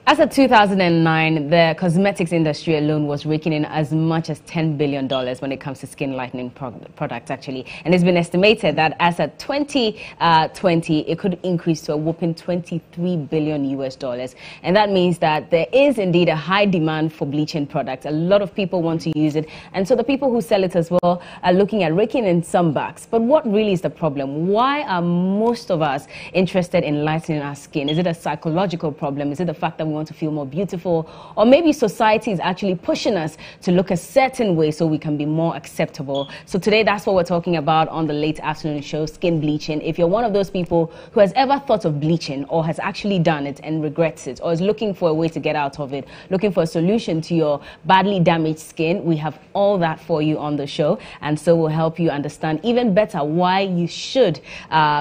As of 2009, the cosmetics industry alone was raking in as much as $10 billion when it comes to skin lightening products, actually. And it's been estimated that as of 2020, it could increase to a whopping $23 billion US. And that means that there is indeed a high demand for bleaching products. A lot of people want to use it. And so the people who sell it as well are looking at raking in some bucks. But what really is the problem? Why are most of us interested in lightening our skin? Is it a psychological problem? Is it the fact that we want to feel more beautiful, or maybe society is actually pushing us to look a certain way so we can be more acceptable? So today, that's what we're talking about on the late afternoon show, skin bleaching. If you're one of those people who has ever thought of bleaching or has actually done it and regrets it, or is looking for a way to get out of it, looking for a solution to your badly damaged skin, we have all that for you on the show, and so we'll help you understand even better why you should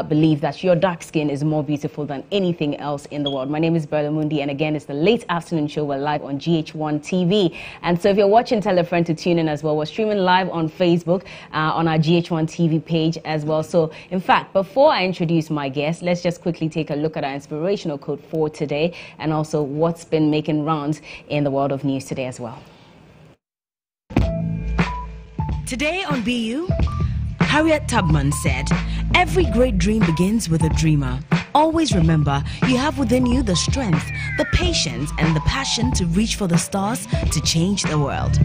believe that your dark skin is more beautiful than anything else in the world. My name is Berla Mundi, and again, it's the late afternoon show. We're live on GH1 TV, and so if you're watching, tell a friend to tune in as well. We're streaming live on Facebook on our GH1 TV page as well. So in fact, before I introduce my guest, let's just quickly take a look at our inspirational quote for today, and also what's been making rounds in the world of news today as well. Today on BU, Harriet Tubman said, "Every great dream begins with a dreamer. Always remember, you have within you the strength, the patience, and the passion to reach for the stars to change the world."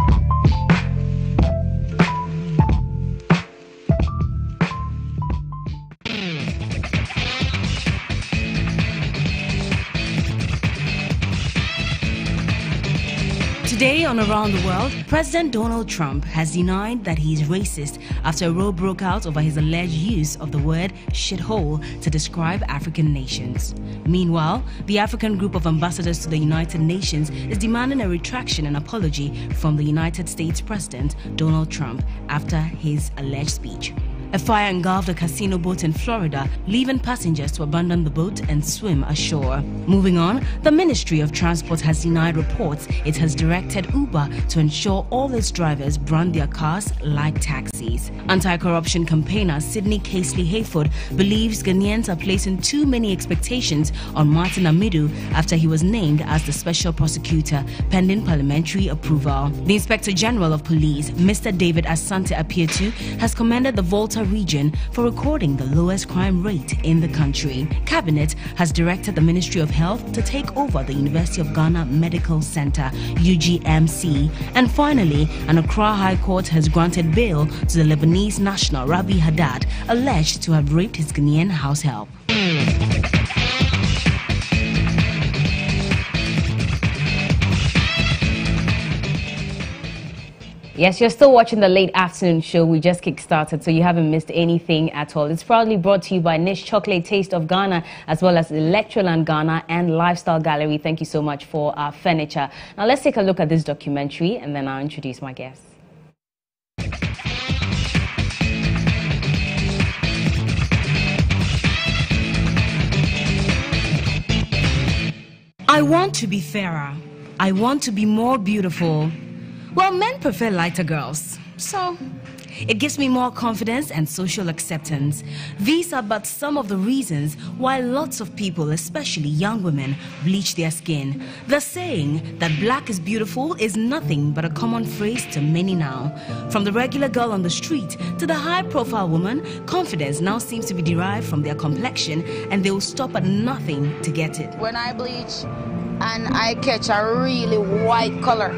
Today on Around the World, President Donald Trump has denied that he is racist after a row broke out over his alleged use of the word shithole to describe African nations. Meanwhile, the African group of ambassadors to the United Nations is demanding a retraction and apology from the United States President Donald Trump after his alleged speech. A fire engulfed a casino boat in Florida, leaving passengers to abandon the boat and swim ashore. Moving on, the Ministry of Transport has denied reports it has directed Uber to ensure all its drivers brand their cars like taxis. Anti-corruption campaigner Sidney Casely Hayford believes Ghanaians are placing too many expectations on Martin Amidu after he was named as the special prosecutor pending parliamentary approval. The Inspector General of Police, Mr. David Asante Apietu, has commended the Volta region for recording the lowest crime rate in the country. Cabinet has directed the Ministry of Health to take over the University of Ghana Medical Center, UGMC. And finally, an Accra High Court has granted bail to the Lebanese national Rabi Haddad, alleged to have raped his Ghanaian house help. Yes, you're still watching the late afternoon show. We just kick-started, so you haven't missed anything at all. It's proudly brought to you by Niche Chocolate Taste of Ghana, as well as Electroland Ghana and Lifestyle Gallery. Thank you so much for our furniture. Now let's take a look at this documentary, and then I'll introduce my guest. I want to be fairer. I want to be more beautiful. Well, men prefer lighter girls, so it gives me more confidence and social acceptance. These are but some of the reasons why lots of people, especially young women, bleach their skin. The saying that black is beautiful is nothing but a common phrase to many now. From the regular girl on the street to the high-profile woman, confidence now seems to be derived from their complexion, and they will stop at nothing to get it. When I bleach and I catch a really white color,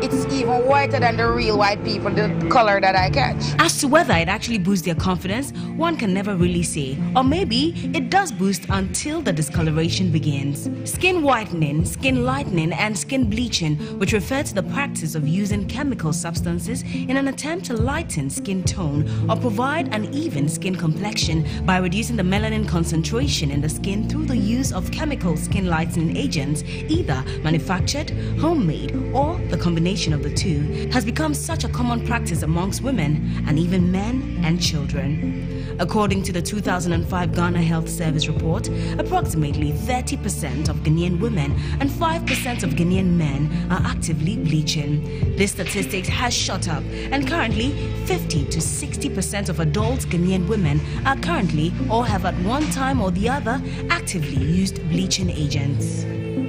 it's even whiter than the real white people, the color that I catch. As to whether it actually boosts their confidence, one can never really say. Or maybe it does boost until the discoloration begins. Skin whitening, skin lightening, and skin bleaching, which refer to the practice of using chemical substances in an attempt to lighten skin tone or provide an even skin complexion by reducing the melanin concentration in the skin through the use of chemical skin lightening agents, either manufactured, homemade, or the combination of the two, has become such a common practice amongst women and even men and children. According to the 2005 Ghana Health Service report, approximately 30% of Ghanaian women and 5% of Ghanaian men are actively bleaching. This statistics has shot up, and currently 50 to 60% of adult Ghanaian women are currently or have at one time or the other actively used bleaching agents.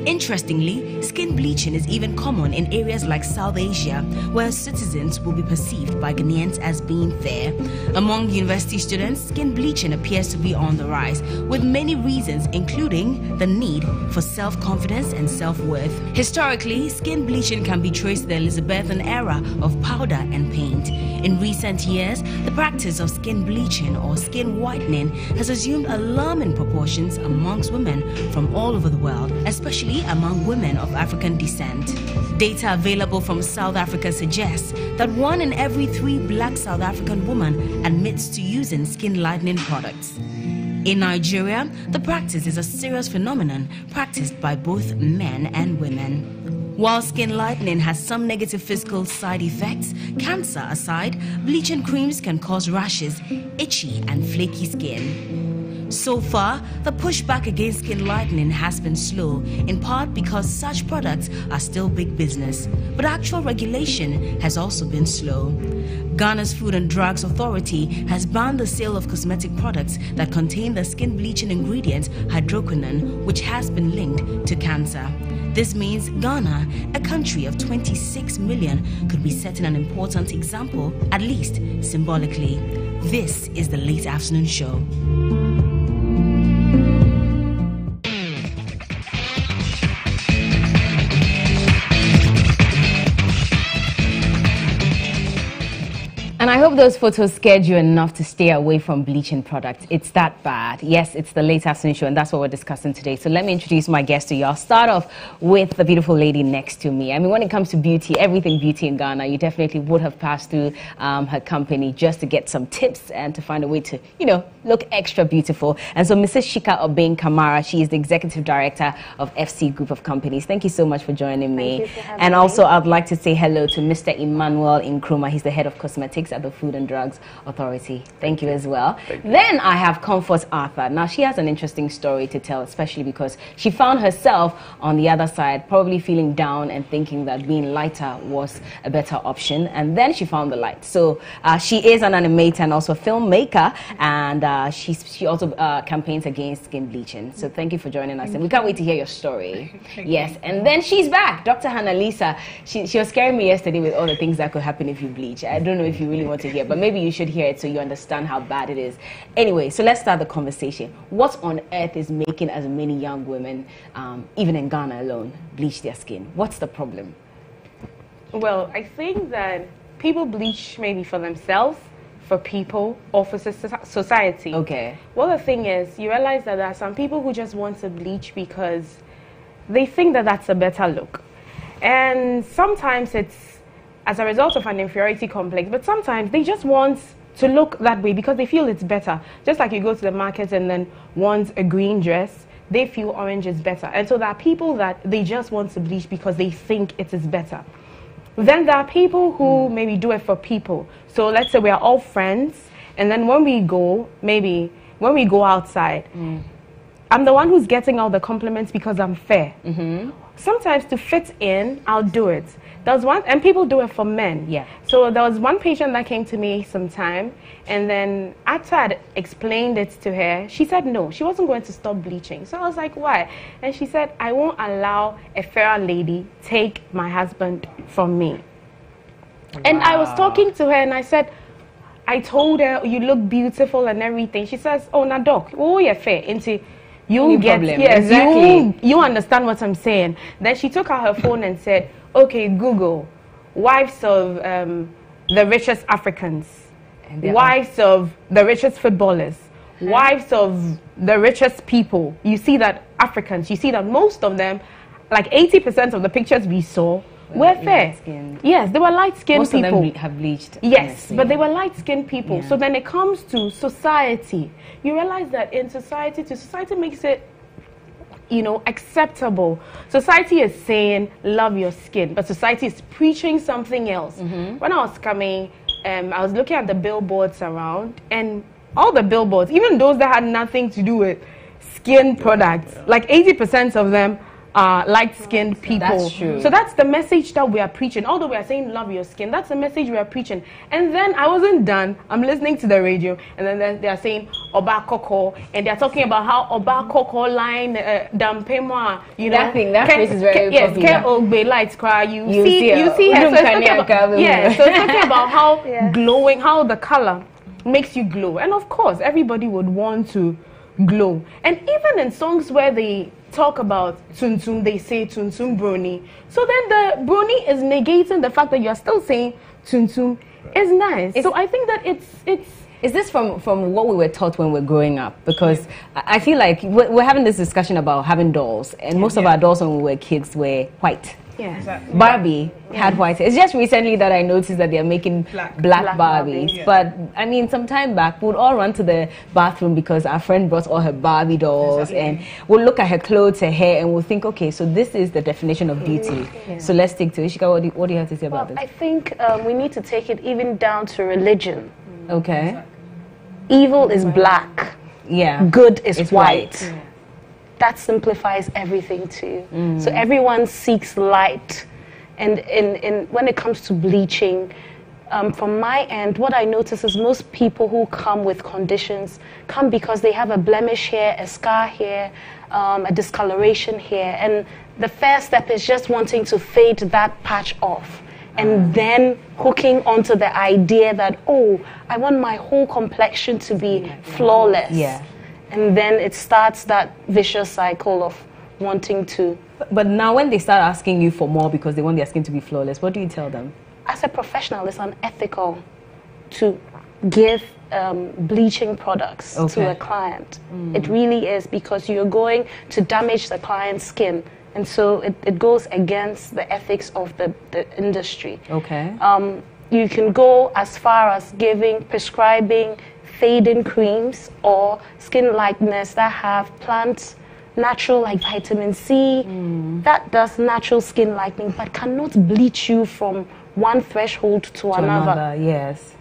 Interestingly, skin bleaching is even common in areas like South Asia, where citizens will be perceived by Ghanaians as being fair. Among university students, skin bleaching appears to be on the rise, with many reasons including the need for self-confidence and self-worth. Historically, skin bleaching can be traced to the Elizabethan era of powder and paint. In recent years, the practice of skin bleaching or skin whitening has assumed alarming proportions amongst women from all over the world, especially among women of African descent. Data available from South Africa suggests that 1 in every 3 black South African women admits to using skin lightening products. In Nigeria, the practice is a serious phenomenon practiced by both men and women. While skin lightening has some negative physical side effects, cancer aside, bleaching creams can cause rashes, itchy and flaky skin. So far, the pushback against skin lightening has been slow, in part because such products are still big business. But actual regulation has also been slow. Ghana's Food and Drugs Authority has banned the sale of cosmetic products that contain the skin bleaching ingredient hydroquinone, which has been linked to cancer. This means Ghana, a country of 26 million, could be setting an important example, at least symbolically. This is the Late Afternoon Show. And I hope those photos scared you enough to stay away from bleaching products. It's that bad. Yes, it's the Late Afternoon Show, and that's what we're discussing today. So let me introduce my guest to you. I'll start off with the beautiful lady next to me. I mean, when it comes to beauty, everything beauty in Ghana, you definitely would have passed through her company just to get some tips and to find a way to, you know, look extra beautiful. And so Mrs. Shika Obeng Kamara, she is the Executive Director of FC Group of Companies. Thank you so much for joining me. Thank you for having and me. also, I'd like to say hello to Mr. Emmanuel Nkrumah. He's the Head of Cosmetics at the Food and Drugs Authority. Thank you as well. Then I have Comfort Arthur. Now, she has an interesting story to tell, especially because she found herself on the other side, probably feeling down and thinking that being lighter was a better option. And then she found the light. So she is an animator and also a filmmaker, and she also campaigns against skin bleaching. So thank you for joining us, and we can't wait to hear your story. Yes, and then she's back, Dr. Hannah Lisa. She was scaring me yesterday with all the things that could happen if you bleach. I don't know if you really want to hear, but maybe you should hear it so you understand how bad it is. Anyway, so let's start the conversation. What on earth is making as many young women, even in Ghana alone, bleach their skin? What's the problem? Well, I think that people bleach maybe for themselves, for people, or for society. Okay. Well, the thing is, you realize that there are some people who just want to bleach because they think that that's a better look. And sometimes it's as a result of an inferiority complex, but sometimes they just want to look that way because they feel it's better. Just like you go to the market and then want a green dress, they feel orange is better. And so there are people that they just want to bleach because they think it is better. Then there are people who maybe do it for people. So let's say we are all friends, and then when we go, maybe when we go outside, I'm the one who's getting all the compliments because I'm fair. Sometimes to fit in, I'll do it. There was one, and people do it for men. Yeah. So there was one patient that came to me sometime, and then after I'd explained it to her, she said no, she wasn't going to stop bleaching. So I was like, why? And she said, I won't allow a fairer lady take my husband from me. Wow. And I was talking to her, and I said, I told her, you look beautiful and everything. She says, oh, na doc, oh, you're fair. You get, yes, exactly. You understand what I'm saying. Then she took out her phone and said, okay, Google, wives of the richest Africans, wives of the richest footballers, wives of the richest people. You see that Africans, you see that most of them, like 80% of the pictures we saw, were fair. Yes, they were light-skinned people. Most of them have bleached. Yes, honestly. but they were light-skinned people. Yeah. So then it comes to society. You realize that in society, society makes it, you know, acceptable. Society is saying, love your skin, but society is preaching something else. When I was coming, I was looking at the billboards around, and all the billboards, even those that had nothing to do with skin products, like 80% of them are light-skinned people. That's true. So that's the message that we are preaching. Although we are saying love your skin, that's the message we are preaching. And then I wasn't done. I'm listening to the radio, and then they are saying Oba Koko, and they are talking about how Oba Koko line Dampema, you know. That phrase is very yes, popular. Yes, Ogbe lights cry. You see her. So it's talking about how glowing, how the color makes you glow. And of course, everybody would want to glow. And even in songs where they talk about Tuntum, they say Tuntum Brony. So then the Brony is negating the fact that you're still saying Tuntum is nice. So I think that it's Is this from what we were taught when we were growing up? Because I feel like we're having this discussion about having dolls, and most of our dolls when we were kids were white. Yeah. Exactly. Barbie had white hair. It's just recently that I noticed that they're making black Barbies. Yeah. But I mean, some time back, we'd all run to the bathroom because our friend brought all her Barbie dolls, and we'll look at her clothes, her hair, and we'll think, okay, so this is the definition of beauty. So let's stick to it. Ishika, what do you have to say about this? I think we need to take it even down to religion. Okay. Evil is black. Yeah. Good is white. Yeah. That simplifies everything too. So everyone seeks light. And when it comes to bleaching, from my end, what I notice is most people who come with conditions come because they have a blemish here, a scar here, a discoloration here. And the first step is just wanting to fade that patch off. And then hooking onto the idea that, oh, I want my whole complexion to be flawless. Yeah. And then it starts that vicious cycle of wanting to. But now when they start asking you for more because they want their skin to be flawless, what do you tell them? As a professional, it's unethical to give bleaching products to a client. It really is, because you're going to damage the client's skin. And so it goes against the ethics of the industry. Okay. You can go as far as prescribing fading creams or skin lighteners that have natural, like vitamin C, that does natural skin lightening, but cannot bleach you from one threshold to another. Yes,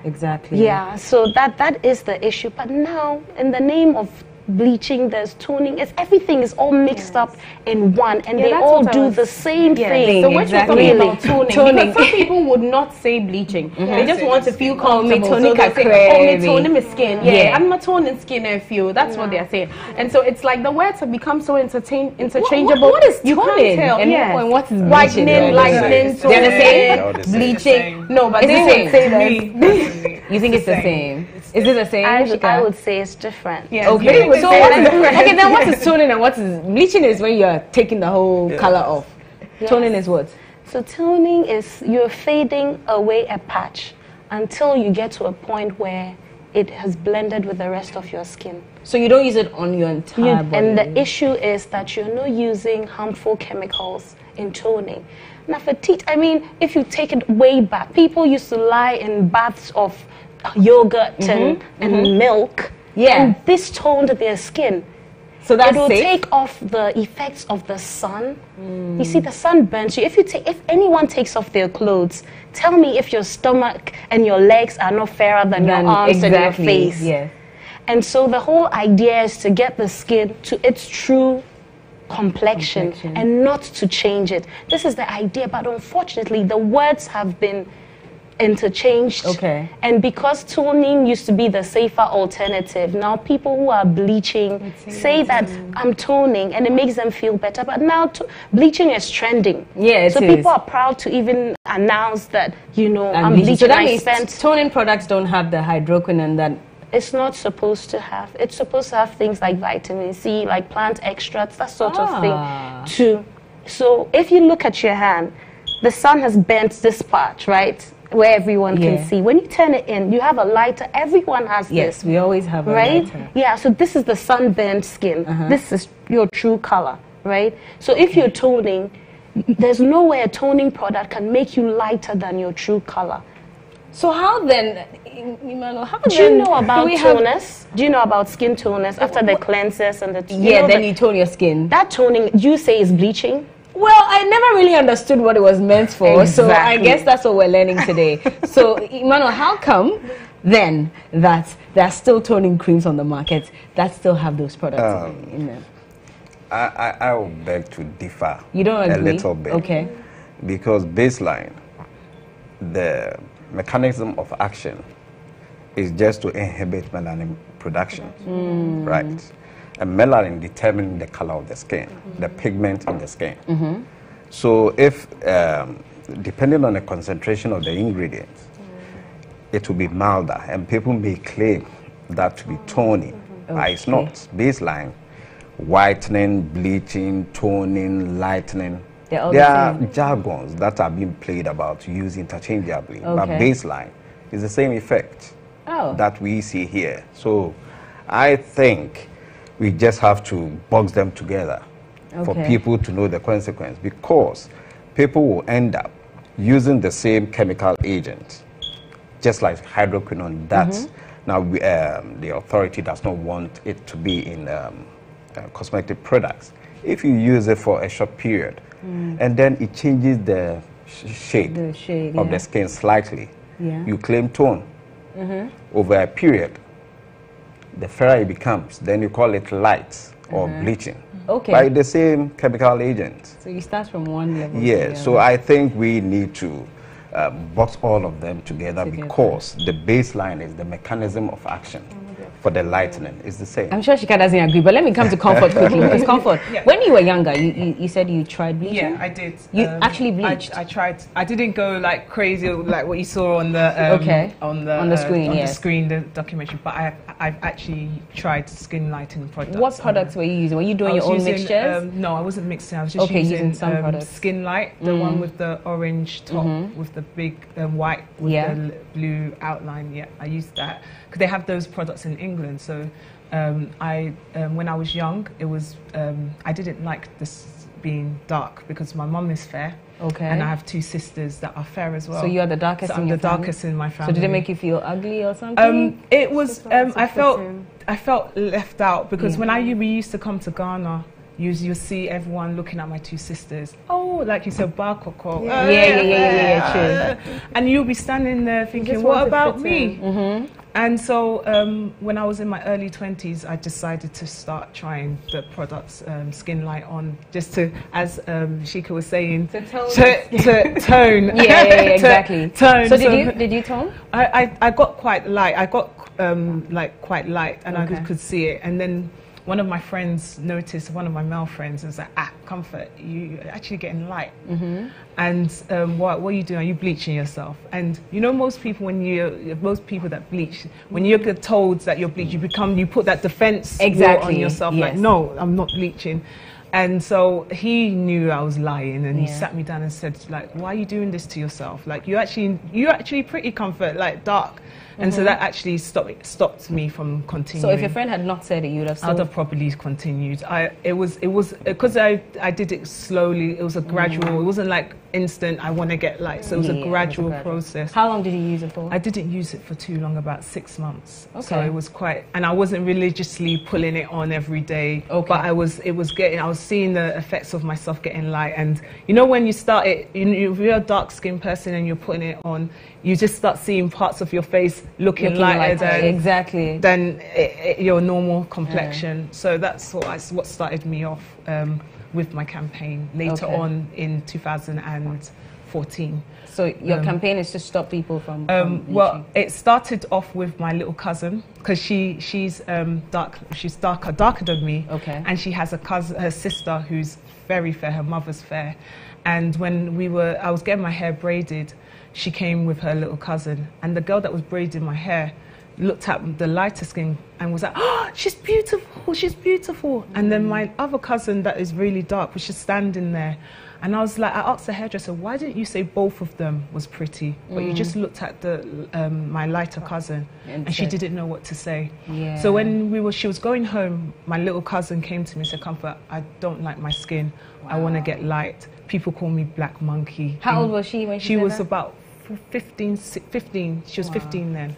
exactly. Yeah, so that is the issue. But now, in the name of bleaching, there's toning, everything is all mixed up in one, and they all do the same thing. So when you're talking about toning, because some people would not say bleaching. They just want to feel comfortable. So they say, toning my skin. I'm not toning skin and feel. That's what they're saying. And so it's like the words have become so interchangeable. What is toning? You can't tell. And what is whitening, lightening, they're the same. Bleaching. No, but they would say that. You think it's the same? Is it the same? I would say it's different. Okay. So okay, then what is toning and what is bleaching? Is when you're taking the whole color off. Yes. Toning is what? So toning is you're fading away a patch until you get to a point where it has blended with the rest of your skin. So you don't use it on your entire body. And the issue is that you're not using harmful chemicals in toning. Now for teeth, I mean, if you take it way back, people used to lie in baths of yogurt and milk. Yeah. And this toned their skin. So that's it will safe? take off the effects of the sun. You see, the sun burns you. If anyone takes off their clothes, tell me if your stomach and your legs are not fairer than your arms and your face. Yeah. And so the whole idea is to get the skin to its true complexion and not to change it. This is the idea, but unfortunately, the words have been interchanged. And because toning used to be the safer alternative, now people who are bleaching say that I'm toning and it makes them feel better, but now bleaching is trending. So people are proud to even announce that, you know, I'm bleaching. So that means toning products don't have the hydroquinone that it's not supposed to have. It's supposed to have things like vitamin C, like plant extracts, that sort of thing too. So if you look at your hand, the sun has bent this part, right? Where everyone can see. When you turn it in, you have a lighter. Everyone has this. Yes, we always have a lighter. Yeah, so this is the sunburned skin. This is your true color, right? So if you're toning, there's no way a toning product can make you lighter than your true color. So how then, Emmanuel, do you know about toners? Do you know about skin toners after the cleansers and the... then you tone your skin. That toning, you say is bleaching? Well, I never really understood what it was meant for, so I guess that's what we're learning today. So, Emmanuel, how come then that there are still toning creams on the market that still have those products in them? I will beg to differ. You don't agree? A little bit. Okay. Because baseline, the mechanism of action is just to inhibit melanin production, right? And melanin determines the color of the skin, the pigment in the skin. So if, depending on the concentration of the ingredients, it will be milder, and people may claim that to be toning, but it's not. Baseline, whitening, bleaching, toning, lightening, there are jargons that are being played about used interchangeably, but baseline is the same effect that we see here. So I think we just have to box them together for people to know the consequence, because people will end up using the same chemical agent, just like hydroquinone, that now the authority does not want it to be in cosmetic products. If you use it for a short period, and then it changes the shade of the skin slightly, you claim tone. Over a period, the fairer it becomes, then you call it light or bleaching. By the same chemical agent. So you start from one level. Yeah, so I think we need to box all of them together, because the baseline is the mechanism of action. For the lightening, is the same. I'm sure Shika doesn't agree, but let me come to Comfort quickly. Because Comfort, when you were younger, you said you tried bleaching? Yeah, I did. You actually bleached? I tried. I didn't go like crazy, like what you saw on the on the screen, the documentary. But I've actually tried skin lightening products. What products were you using? Were you doing your own mixtures? No, I wasn't mixing. I was just using some products. Skin Light, the one with the orange top with the big white with the blue outline. Yeah, I used that because they have those products in England. So when I was young, it was I didn't like this being dark because my mum is fair. And I have two sisters that are fair as well. So you're the darkest in your family? I'm the darkest in my family. So did it make you feel ugly or something? It was, I felt left out because when we used to come to Ghana, you see everyone looking at my two sisters. Oh, like you said, Bakoko. Yeah, true. And you'll be standing there thinking, what about me? And so when I was in my early 20s, I decided to start trying the products, Skin Light on, just to, as Shika was saying, to tone. Yeah, exactly. Tone. So did you tone? I got quite light. I got like quite light, and I could see it. And then one of my friends noticed, one of my male friends was like, Comfort, you're actually getting light. And what are you doing? Are you bleaching yourself? And you know, most people that bleach, when you get told that you're bleaching, you put that defense wall on yourself. Like, no, I'm not bleaching. And so he knew I was lying, and he sat me down and said, like, why are you doing this to yourself? Like, you're actually pretty Comfort, like dark. And so that actually stopped me from continuing. So if your friend had not said it, you would have still... I'd have probably continued. It was because I did it slowly. It was a gradual. It wasn't like instant. I want to get light. So it was a gradual process. How long did you use it for? I didn't use it for too long, about 6 months. So it was quite, and I wasn't religiously pulling it on every day. But I was seeing the effects of myself getting light. And you know, when you start it, if you're a dark skinned person and you're putting it on, you just start seeing parts of your face looking lighter than your normal complexion. So that's what started me off with my campaign later on in 2014. So your campaign is to stop people from well, it started off with my little cousin, because she's darker than me, and she has her sister who's very fair. Her mother's fair, and when I was getting my hair braided, she came with her little cousin, and the girl that was braiding my hair looked at the lighter skin and was like, oh, she's beautiful, she's beautiful. And then my other cousin that is really dark was just standing there. And I was like, I asked the hairdresser, why didn't you say both of them was pretty? But you just looked at my lighter cousin, and she didn't know what to say. So when she was going home, my little cousin came to me and said, Comfort, I don't like my skin. I want to get light. People call me Black Monkey. How old was she when she said was that? About 15. She was 15 then.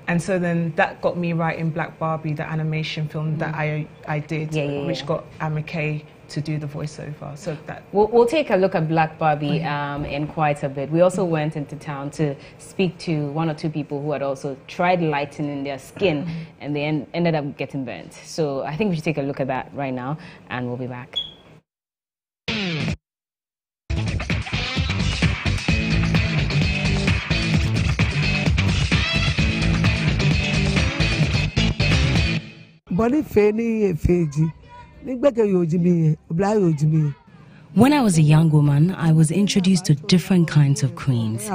And so then that got me writing Black Barbie, the animation film that I did, which got Amike to do the voiceover. So that we'll take a look at Black Barbie in quite a bit. We also went into town to speak to 1 or 2 people who had also tried lightening their skin and they ended up getting burnt. So I think we should take a look at that right now and we'll be back. When I was a young woman, I was introduced to different kinds of creams.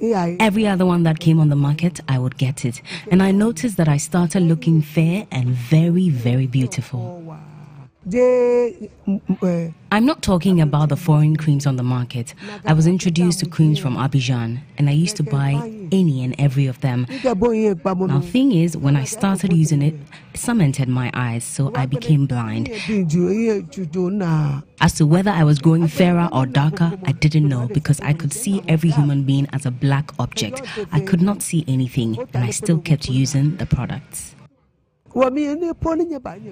Every other one that came on the market, I would get it. And I noticed that I started looking fair and very, very beautiful. I'm not talking about the foreign creams on the market. I was introduced to creams from Abidjan, and I used to buy any and every of them. Now, the thing is, when I started using it, some entered my eyes, so I became blind. As to whether I was growing fairer or darker, I didn't know, because I could see every human being as a black object. I could not see anything, and I still kept using the products.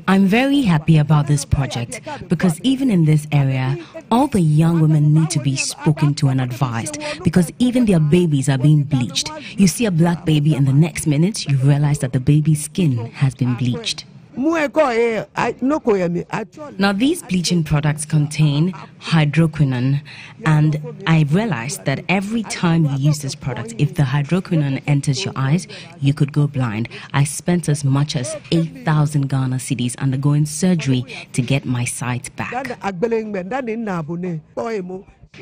I'm very happy about this project because even in this area, all the young women need to be spoken to and advised because even their babies are being bleached. You see a black baby and the next minute you realize that the baby's skin has been bleached. Now, these bleaching products contain hydroquinone, and I realized that every time you use this product, if the hydroquinone enters your eyes, you could go blind. I spent as much as 8,000 Ghana cedis undergoing surgery to get my sight back.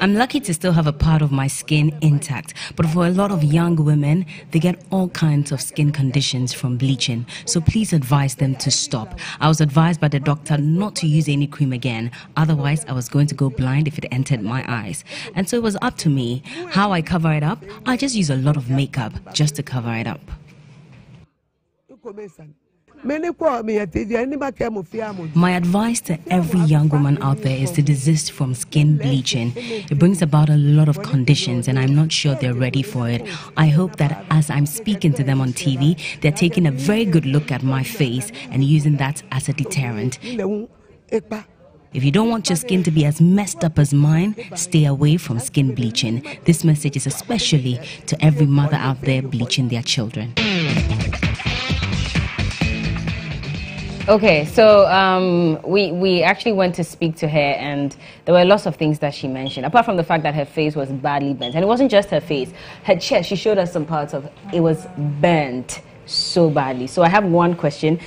I'm lucky to still have a part of my skin intact, but for a lot of young women, they get all kinds of skin conditions from bleaching. So please advise them to stop. I was advised by the doctor not to use any cream again. Otherwise, I was going to go blind if it entered my eyes. And so it was up to me. How I cover it up? I just use a lot of makeup just to cover it up. My advice to every young woman out there is to desist from skin bleaching. It brings about a lot of conditions and I'm not sure they're ready for it. I hope that as I'm speaking to them on TV, they're taking a very good look at my face and using that as a deterrent. If you don't want your skin to be as messed up as mine, stay away from skin bleaching. This message is especially to every mother out there bleaching their children. Okay, so we actually went to speak to her and there were lots of things that she mentioned, apart from the fact that her face was badly burnt. And it wasn't just her face, her chest, she showed us some parts of it was burnt so badly. So I have one question,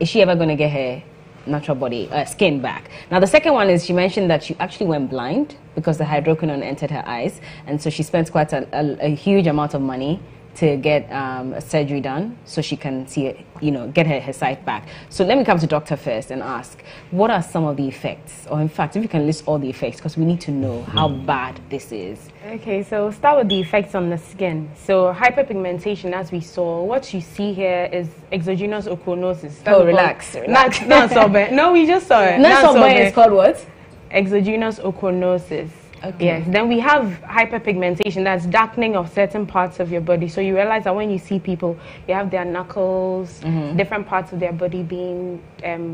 is she ever going to get her natural body, skin back? Now the second one is she mentioned that she actually went blind because the hydroquinone entered her eyes, and so she spent quite a huge amount of money to get a surgery done so she can see it, get her sight back. So let me come to doctor first and ask, what are some of the effects? Or in fact, if you can list all the effects, because we need to know how bad this is. Okay, so start with the effects on the skin. So hyperpigmentation, as we saw, what you see here is exogenous ochronosis. Oh, relax. No, we just saw it. It's called what? Exogenous ochronosis. Okay. Yes. Then we have hyperpigmentation, that's darkening of certain parts of your body. So you realize that when you see people, you have their knuckles, different parts of their body being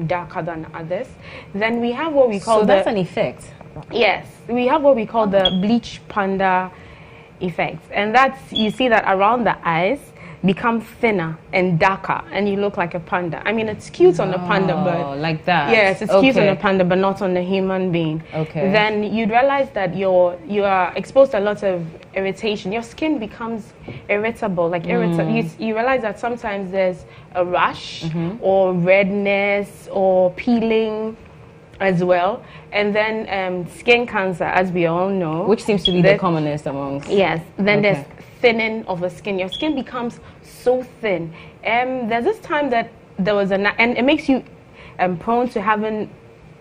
darker than others. Then we have what we call that's an effect. Yes. We have what we call the bleach panda effect. And that's, you see that around the eyes become thinner and darker and you look like a panda. I mean, it's cute on the panda, but like that. Yes, it's cute on the panda, but not on the human being. Okay. Then you'd realize that you are exposed to a lot of irritation. Your skin becomes irritable, like irritable. You realize that sometimes there's a rash or redness or peeling as well. And then skin cancer, as we all know, which seems to be the commonest amongst. Yes. Then there's thinning of the skin. Your skin becomes so thin. There's this time that there was and it makes you prone to having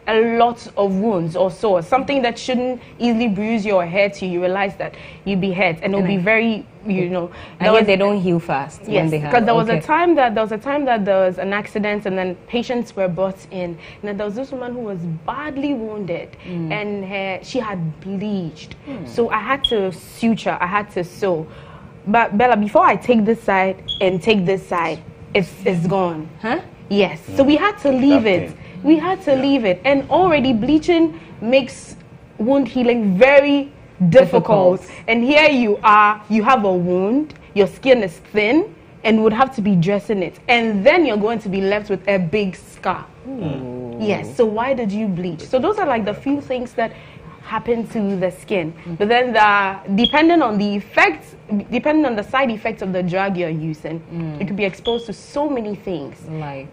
a lot of wounds or sores, something that shouldn't easily bruise your head to you realize that you'd be hurt, and it'll be very, and yet they don't heal fast. Yes, because there was a time that there was an accident and then patients were brought in, and then there was this woman who was badly wounded and she had bleached. So I had to suture, I had to sew. But Bella, before I take this side and take this side, it's gone. Huh? Yes. So we had to leave it. We had to leave it. And already bleaching makes wound healing very difficult. And here you are, you have a wound, your skin is thin, and would have to be dressing it. And then you're going to be left with a big scar. Yes, so why did you bleach? So those are like the few things that happen to the skin. But then depending on the effects, depending on the side effects of the drug you're using, you could be exposed to so many things.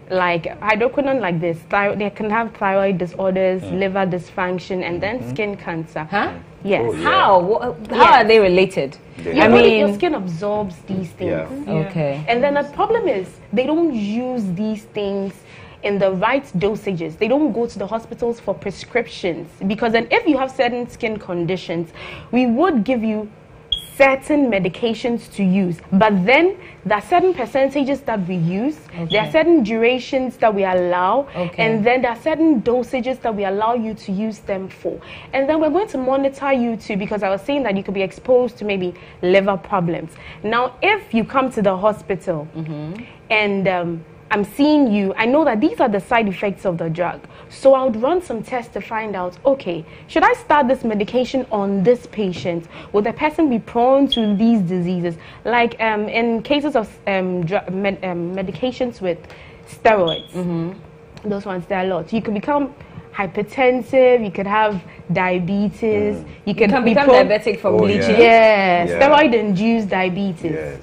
Like hydroquinone, like this, they can have thyroid disorders, liver dysfunction, and then skin cancer. Huh? Yes. Oh, yeah. How are they related? I mean, your skin absorbs these things. Okay. And then the problem is they don't use these things in the right dosages. They don't go to the hospitals for prescriptions, because then if you have certain skin conditions, we would give you certain medications to use, but then there are certain percentages that we use, there are certain durations that we allow, and then there are certain dosages that we allow you to use them for. And then we're going to monitor you too, because I was saying that you could be exposed to maybe liver problems. Now, if you come to the hospital and I'm seeing you, I know that these are the side effects of the drug. So I would run some tests to find out, okay, should I start this medication on this patient? Will the person be prone to these diseases? Like in cases of medications with steroids, those ones, there are a lot. You could become hypertensive, you could have diabetes, you could become diabetic from bleaching. Steroid-induced diabetes.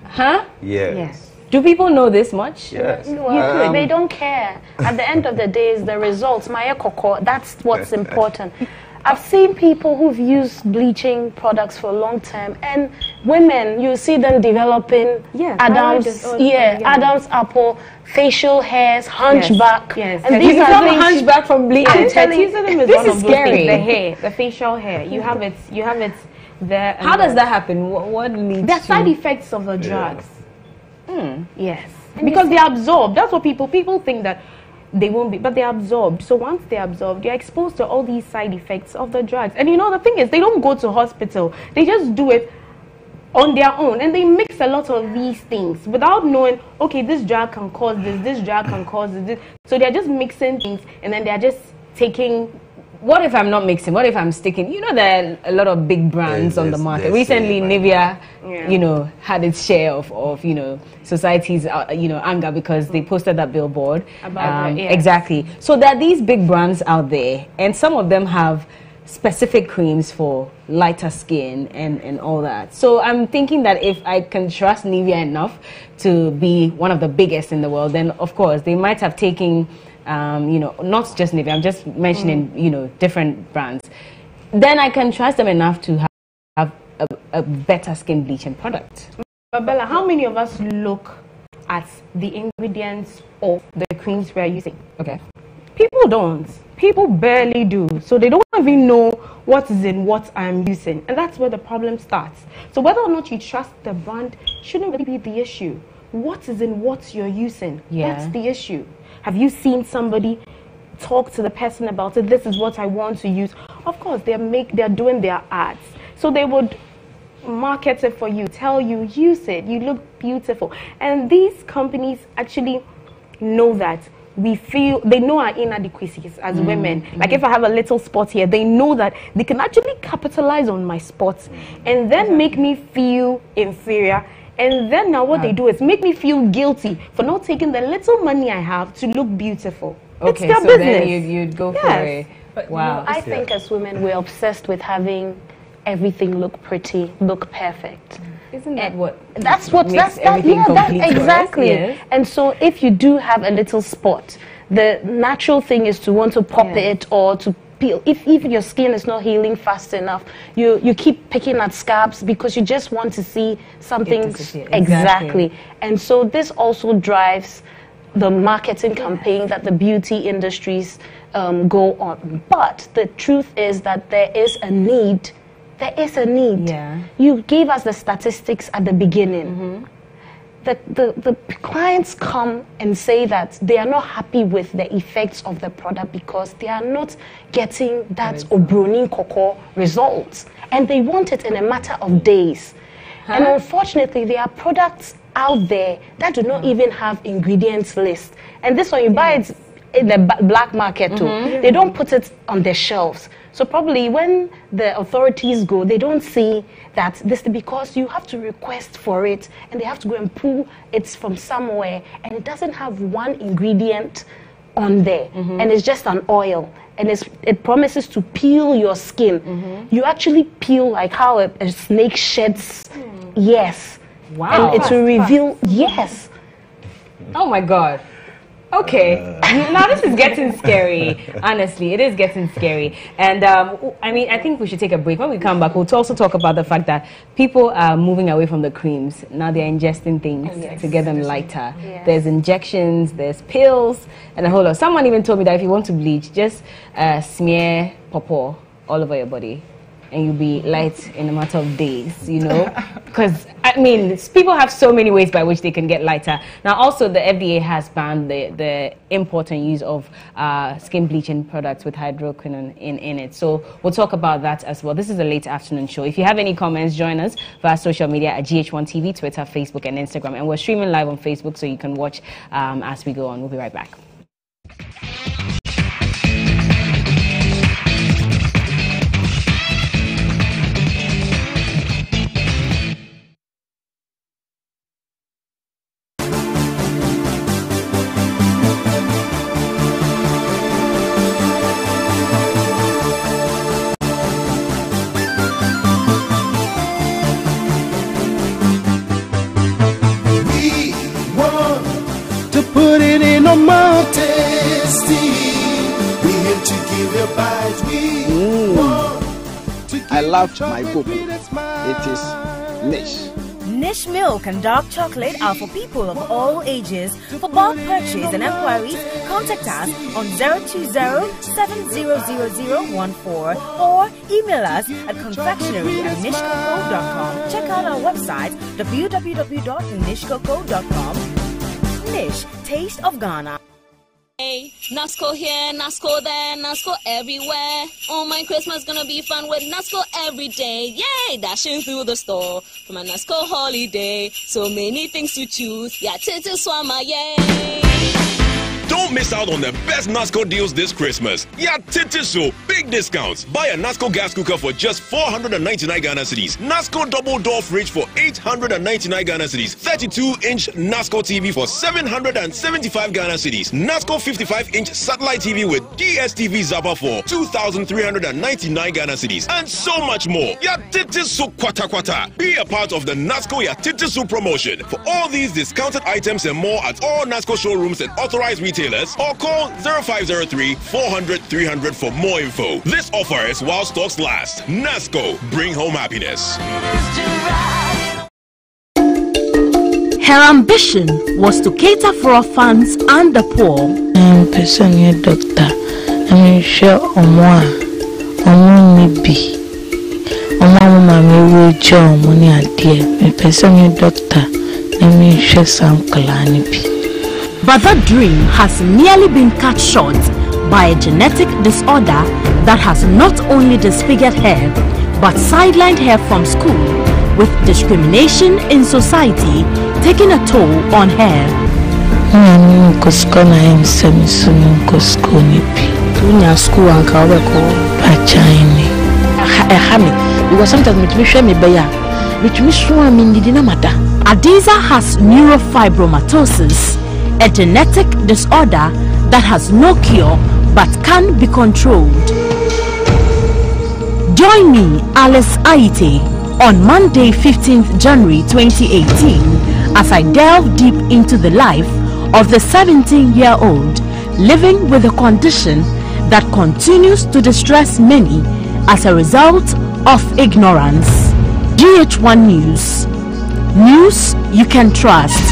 Huh? Yes. Do people know this much? Yes. Well, they don't care. At the end of the day, it's the results. Maya Koko, that's what's important. I've seen people who've used bleaching products for a long time, and women, you see them developing Adam's apple, facial hairs, hunchback. And these are things hunchback from bleaching. I'm telling you, this is scary. The hair, the facial hair. You have it there. How does that happen? What leads the side effects of the drugs? Yes, because they are absorbed. That's what people think that they won't be, but they're absorbed. So once they're absorbed, you're exposed to all these side effects of the drugs. And you know, the thing is, they don't go to hospital. They just do it on their own, and they mix a lot of these things without knowing, okay, this drug can cause this drug can cause this. So they're just mixing things, and then they're just taking. What if I'm not mixing? What if I'm sticking? You know, there are a lot of big brands on the market. Recently, Nivea, you know, had its share of you know, society's anger because they posted that billboard. Exactly. So there are these big brands out there, and some of them have specific creams for lighter skin and all that. So I'm thinking that if I can trust Nivea enough to be one of the biggest in the world, then of course they might have taken. You know, not just Nivea, I'm just mentioning, you know, different brands. Then I can trust them enough to have a better skin bleaching product. But Bella, how many of us look at the ingredients of the creams we're using? Okay. People don't. People barely do. So they don't even know what is in what I'm using. And that's where the problem starts. So whether or not you trust the brand shouldn't really be the issue. What is in what you're using? That's the issue. Have you seen somebody talk to the person about it? This is what I want to use. Of course, they're doing their ads. So they would market it for you, tell you, use it, you look beautiful. And these companies actually know that they know our inadequacies as women. Like if I have a little spot here, they know that they can actually capitalize on my spots and then make me feel inferior. And then now what they do is make me feel guilty for not taking the little money I have to look beautiful. Okay, it's their so business. Then you'd go for it. But wow. I think as women, we're obsessed with having everything look pretty, look perfect. Isn't that what? That's what makes everything complete. Exactly. Yes. And so if you do have a little spot, the natural thing is to want to pop it or to peel. If your skin is not healing fast enough, you keep picking at scabs because you just want to see something exactly. And so this also drives the marketing campaign that the beauty industries go on. But the truth is that there is a need. There is a need. Yeah. You gave us the statistics at the beginning. The clients come and say that they are not happy with the effects of the product because they are not getting that Obronin Cocoa results. And they want it in a matter of days. And unfortunately, there are products out there that do not even have ingredients list. And this one, you buy it, in the black market too. They don't put it on their shelves. So probably when the authorities go, they don't see that this is because you have to request for it and they have to go and pull it from somewhere, and it doesn't have one ingredient on there, and it's just an oil, and it promises to peel your skin. You actually peel like how a snake sheds. Yes. Wow. And it will reveal. Yes. Oh my God. Okay, now this is getting scary. Honestly, it is getting scary. And I mean, I think we should take a break. When we come back, we'll also talk about the fact that people are moving away from the creams. Now they're ingesting things to get them lighter. There's injections, there's pills, and a whole lot. Someone even told me that if you want to bleach, just smear pawpaw all over your body, and you'll be light in a matter of days, you know? Because, I mean, people have so many ways by which they can get lighter. Now, also, the FDA has banned the import and use of skin bleaching products with hydroquinone in it. So we'll talk about that as well. This is a late afternoon show. If you have any comments, join us via social media at GH1TV, Twitter, Facebook, and Instagram. And we're streaming live on Facebook, so you can watch as we go on. We'll be right back. I love my popo. It is Nish. Nish Milk and Dark Chocolate are for people of all ages. For bulk purchase and enquiries, contact us on 020-700014 or email us at confectionery@nishcoco.com. Check out our website www.nishcoco.com. Nish, Taste of Ghana. Hey, Nasco here, Nasco there, Nasco everywhere. Oh, my Christmas gonna be fun with Nasco every day. Yay, dashing through the store for my Nasco holiday. So many things to choose. Yeah, Titi Swama, yay. Don't miss out on the best Nasco deals this Christmas. Yeah, Titiso, big discounts. Buy a Nasco gas cooker for just 499 Ghana cedis. Nasco double door fridge for 899 Ghana cedis. 32-inch Nasco TV for 775 Ghana cedis. Nasco 55-inch satellite TV with DSTV Zappa for 2,399 Ghana cedis. And so much more. Yeah, Titiso kwata kwata. Be a part of the Nasco Ya Titiso promotion. For all these discounted items and more at all Nasco showrooms and authorized retailers, or call 0503-400-300 for more info. This offer is while stocks last. Nasco, bring home happiness. Her ambition was to cater for orphans and the poor. I'm a doctor. I'm sure maybe. Mama John money idea. I'm a doctor. I'm sure some calanipi. But that dream has nearly been cut short by a genetic disorder that has not only disfigured her, but sidelined her from school, with discrimination in society taking a toll on her. Adiza has neurofibromatosis, a genetic disorder that has no cure but can be controlled. Join me, Alice Aite, on Monday, 15th January 2018, as I delve deep into the life of the 17-year-old living with a condition that continues to distress many as a result of ignorance. GH1 News. News you can trust.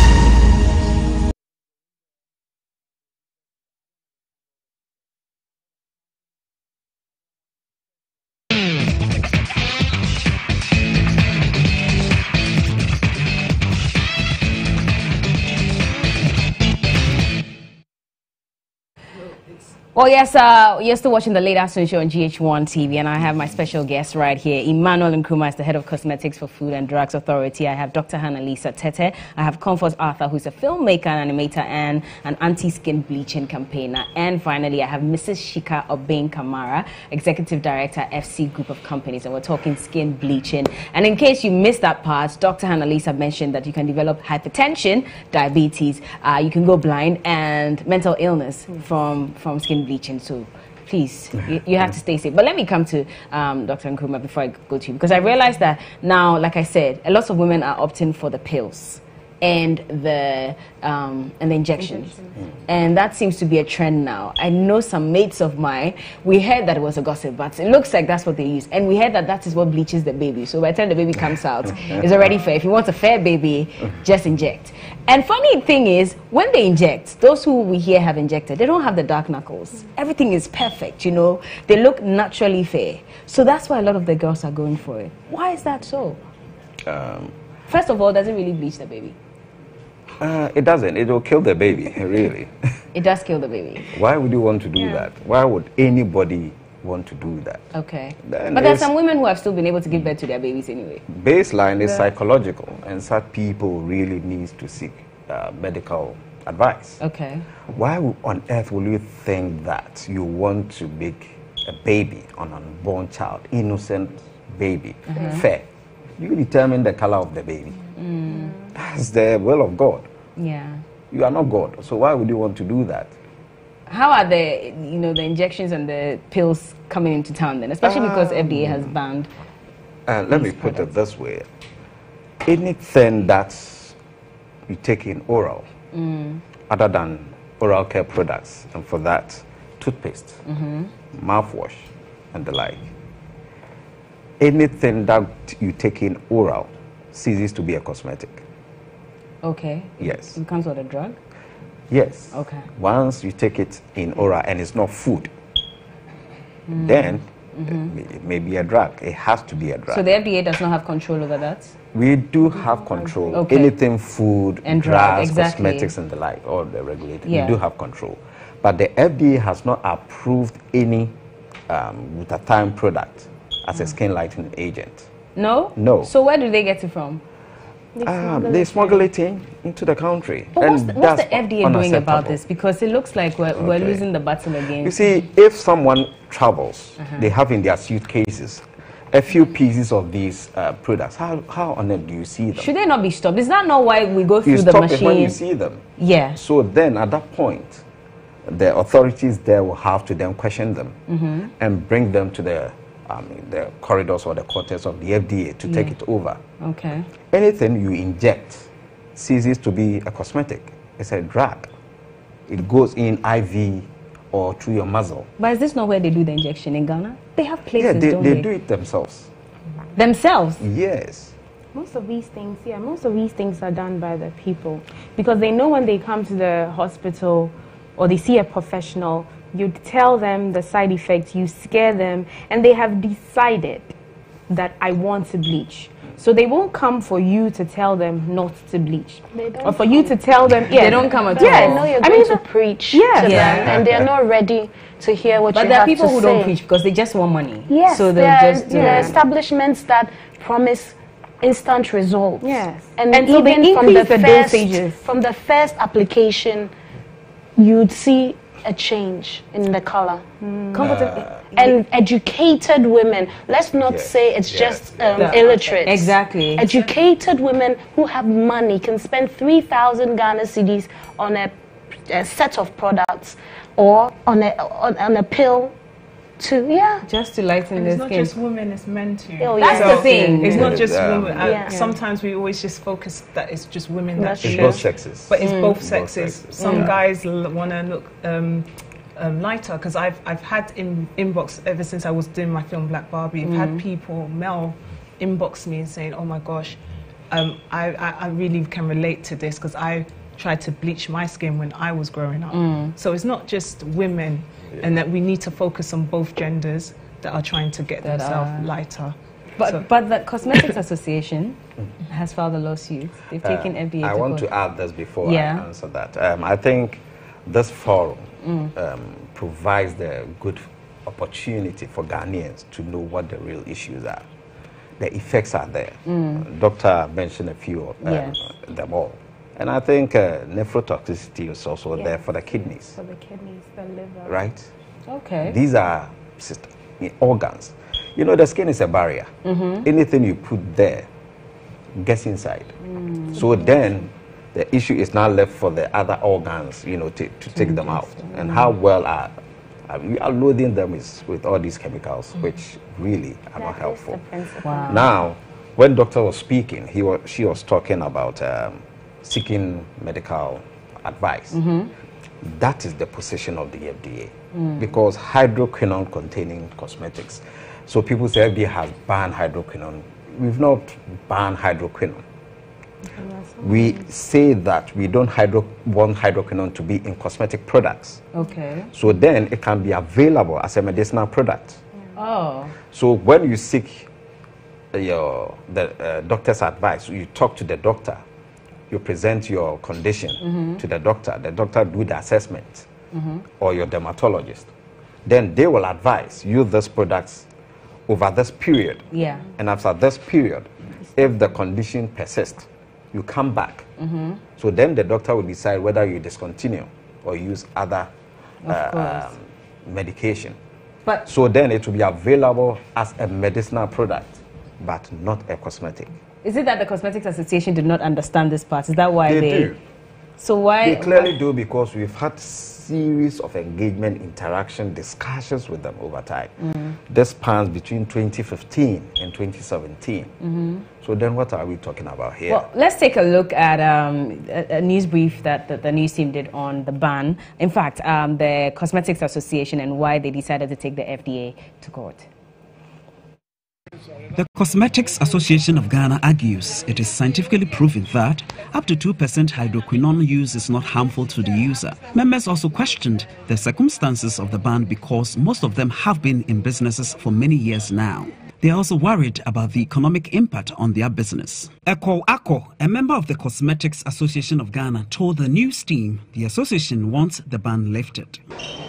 Well, yes, you're still watching the Late Afternoon Show on GH1 TV, and I have my special guest right here. Emmanuel Nkrumah is the head of cosmetics for Food and Drugs Authority. I have Dr. Hannah-Lisa Tete. I have Comfort Arthur, who's a filmmaker and animator and an anti-skin bleaching campaigner. And finally, I have Mrs. Shika Obeng Kamara, Executive Director, FC Group of Companies, and we're talking skin bleaching. And in case you missed that part, Dr. Hannah-Lisa mentioned that you can develop hypertension, diabetes, you can go blind, and mental illness from skin bleaching. So please, you have to stay safe. But let me come to Dr. Nkrumah before I go to you, because I realized that now, like I said, a lot of women are opting for the pills and the injections. And that seems to be a trend now. I know some mates of mine, we heard that it was a gossip, but it looks like that's what they use. And we heard that that is what bleaches the baby. So by the time the baby comes out, it's already fair. If you want a fair baby, just inject. And funny thing is, when they inject, those who we hear have injected, they don't have the dark knuckles. Everything is perfect, you know. They look naturally fair. So that's why a lot of the girls are going for it. Why is that so? First of all, does it really bleach the baby? It doesn't. It will kill the baby, really. It does kill the baby. Why would you want to do that? Why would anybody want to do that? Okay. But there's some women who have still been able to give birth to their babies anyway. Baseline is psychological, and such people really need to seek medical advice. Okay. Why on earth will you think that you want to make a baby, an unborn child, innocent baby, fair? You determine the color of the baby. That's the will of God. Yeah. You are not God, so why would you want to do that? How are the injections and the pills coming into town then, especially because FDA has banned? Let me put it this way: anything that you take in oral, other than oral care products, and for that, toothpaste, mouthwash, and the like. Anything that you take in oral ceases to be a cosmetic. Okay. Yes. It becomes what, a drug? Yes. Okay. Once you take it in oral and it's not food, then it may be a drug. It has to be a drug. So the FDA does not have control over that? We do have control. Okay. Anything food, and drugs, exactly. cosmetics, and the like, all the regulated. We do have control. But the FDA has not approved any glutathione product as a skin lightening agent. No? No. So where do they get it from? They smuggle it into the country. But what's the FDA doing about this? Because it looks like we're losing the battle again. You see, if someone travels, they have in their suitcases a few pieces of these products. How on earth do you see them? Should they not be stopped? Is that not why we go through the machine? It when you see them. Yeah. So then at that point, the authorities there will have to then question them and bring them to the corridors or the quarters of the FDA to take it over. Okay. Anything you inject ceases to be a cosmetic. It's a drug. It goes in IV or through your muzzle. But is this not where they do the injection in Ghana? They have places, don't they? They do it themselves. Themselves? Yes. Most of these things are done by the people, because they know when they come to the hospital or they see a professional, you tell them the side effects, you scare them, and they have decided that I want to bleach. So they won't come for you to tell them not to bleach, or for you to tell them. They don't come at all. I know you're going to preach to them, and they're not ready to hear what you have to say. But there are people who don't preach because they just want money. Yes, so there are establishments that promise instant results. Yes, and so even they increase the dosages. From the first application, you'd see a change in the color. And educated women, let's not say it's just illiterate. Exactly. Educated women who have money can spend 3,000 Ghana cedis on a set of products or on a pill just to lighten the skin. It's not just women, it's men too. That's the thing. It's not just women. Sometimes we always just focus that it's just women that it's both sexes. But it's both sexes. Some guys want to look lighter, because I've had inbox ever since I was doing my film Black Barbie. I've had people, male, inbox me and saying, oh my gosh, I really can relate to this because I tried to bleach my skin when I was growing up. So it's not just women, and that we need to focus on both genders that are trying to get themselves lighter. But the Cosmetics Association has filed a lawsuit. They've taken FDA I want to add this before I answer that. I think this forum provides the good opportunity for Ghanaians to know what the real issues are. The effects are there. Doctor mentioned a few of them all. And I think nephrotoxicity is also there for the kidneys. For the kidneys, the liver. Right? Okay. These are organs. You know, the skin is a barrier. Anything you put there gets inside. So then the issue is now left for the other organs, you know, to take them out. And how well we are loading them with all these chemicals, which really are not helpful. Wow. Now, when doctor was speaking, she was talking about seeking medical advice. That is the position of the FDA, because hydroquinone containing cosmetics. So people say FDA has banned hydroquinone. We've not banned hydroquinone. We say that we don't want hydroquinone to be in cosmetic products. Okay. So then it can be available as a medicinal product. Oh. So when you seek the doctor's advice, you talk to the doctor, you present your condition to the doctor do the assessment, or your dermatologist. Then they will advise use these products over this period. Yeah. And after this period, if the condition persists, you come back. So then the doctor will decide whether you discontinue or use other medication. But so then it will be available as a medicinal product, but not a cosmetic. Is it that the Cosmetics Association did not understand this part? Is that why they do? So why? They clearly do, because we've had series of engagement, interaction, discussions with them over time. This spans between 2015 and 2017. So then what are we talking about here? Well, let's take a look at a news brief that the news team did on the ban. In fact, the Cosmetics Association and why they decided to take the FDA to court. The Cosmetics Association of Ghana argues it is scientifically proven that up to 2% hydroquinone use is not harmful to the user. Members also questioned the circumstances of the ban because most of them have been in businesses for many years now. They are also worried about the economic impact on their business. Eko Ako, a member of the Cosmetics Association of Ghana, told the news team the association wants the ban lifted.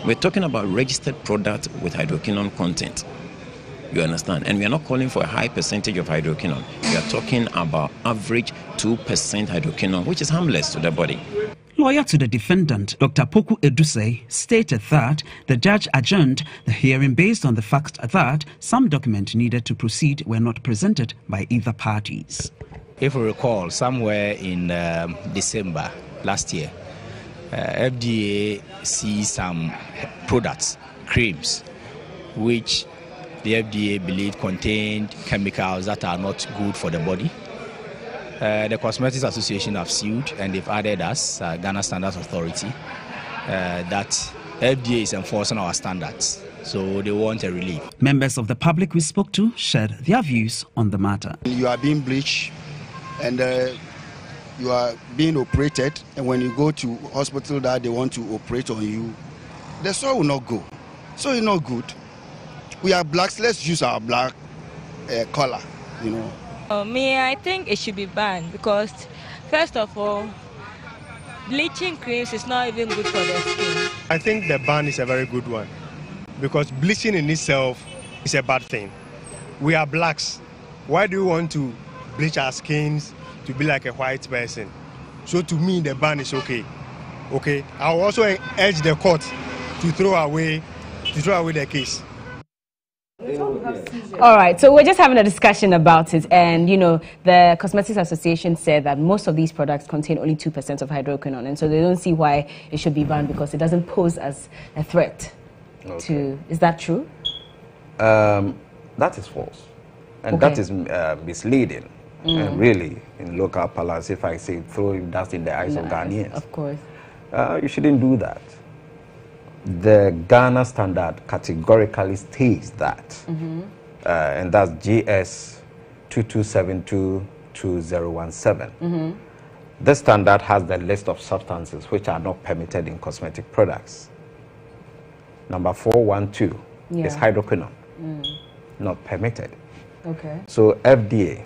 We're talking about registered products with hydroquinone content. You understand? And we are not calling for a high percentage of hydroquinone. We are talking about average 2% hydroquinone, which is harmless to the body. Lawyer to the defendant, Dr. Poku Edusei, stated that the judge adjourned the hearing based on the fact that some documents needed to proceed were not presented by either parties. If we recall, somewhere in December last year, FDA seized some products, creams, which the FDA believed contained chemicals that are not good for the body. The Cosmetics Association have sued, and they've added us, Ghana Standards Authority, that FDA is enforcing our standards. So they want a relief. Members of the public we spoke to shared their views on the matter. You are being bleached and you are being operated, and when you go to hospital that they want to operate on you, the soil will not go. So it's not good. We are blacks, let's use our black color, you know. I think it should be banned because, first of all, bleaching creams is not even good for the skin. I think the ban is a very good one because bleaching in itself is a bad thing. We are blacks. Why do we want to bleach our skins to be like a white person? So to me, the ban is okay. Okay. I will also urge the court to throw away the case. All right, so we're just having a discussion about it, and you know, the Cosmetics Association said that most of these products contain only 2% of hydroquinone, and so they don't see why it should be banned because it doesn't pose as a threat to. Is that true? That is false, and that is misleading. And really, in local parlance, if I say throwing dust in the eyes of Ghanaians, of course, you shouldn't do that. The Ghana standard categorically states that, and that's GS 22722017. This standard has the list of substances which are not permitted in cosmetic products. Number 412 is hydroquinone, not permitted. Okay. So FDA